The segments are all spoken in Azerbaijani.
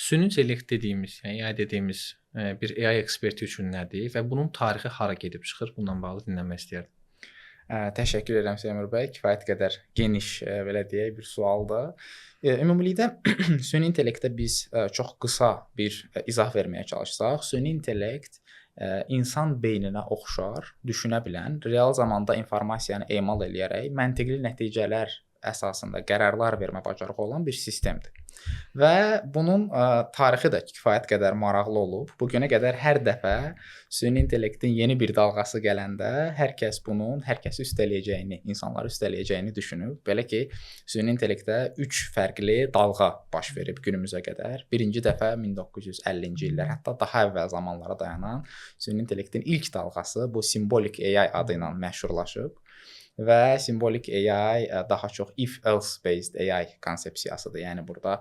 Süni intellekt dediyimiz, yəni AI dediyimiz bir AI eksperti üçün nədir və bunun tarixi hara gedib çıxır? Bununla bağlı dinləmək istəyərdim. Təşəkkür edirəm Seymur bəy. Kifayət qədər geniş, belə deyək, bir sualdır. Ümumilikdə süni intellektə biz çox qısa bir izah verməyə çalışsaq, süni intellekt insan beyninə oxşar, düşünə bilən, real zamanda informasiyanı emal eləyərək məntiqli nəticələr əsasında qərarlar vermə bacarığı olan bir sistemdir. Və bunun tarixi də kifayət qədər maraqlı olub. Bu günə qədər hər dəfə süni intellektin yeni bir dalğası gələndə hər kəs üstələyəcəyini, insanlar üstələyəcəyini düşünüb. Belə ki, süni intellektdə 3 fərqli dalğa baş verib günümüzə qədər. Birinci dəfə 1950-ci illər, hətta daha əvvəl zamanlara dayanan süni intellektin ilk dalğası bu simbolik AI adı ilə məşhurlaşıb. Və simbolik AI daha çox if-else based AI konsepsiyasıdır. Yəni burada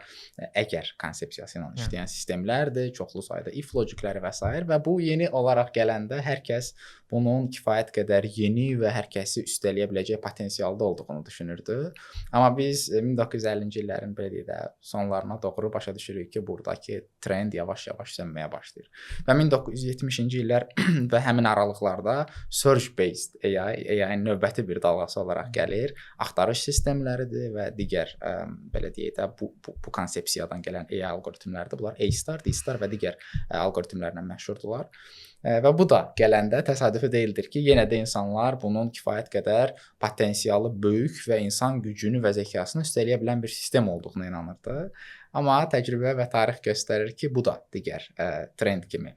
əgər konsepsiyası ilə işləyən sistemlərdir, çoxlu sayda if logikləri və s. və bu yeni olaraq gələndə hər kəs bunun kifayət qədər yeni və hər kəsi üstələyə biləcək potensialda olduğunu düşünürdü. Amma biz 1950-ci illərin belə deyək də sonlarına doğru başa düşürük ki, buradakı trend yavaş-yavaş sönməyə başlayır. Və 1970-ci illər və həmin aralıqlarda search based AI-nin növbəti bir dalğası olaraq gəlir. Axtarış sistemləridir və digər belə deyək də bu konsepsiyadan gələn AI alqoritmlərdir. Bunlar A-star, D-star və digər alqoritmlərlə məşhurdular. Və bu da gələndə təsadüfi deyildir ki, yenə də insanlar bunun kifayət qədər potensialı böyük və insan gücünü və zəkasını üstələyə bilən bir sistem olduğuna inanırdı. Amma təcrübə və tarix göstərir ki, bu da digər trend kimi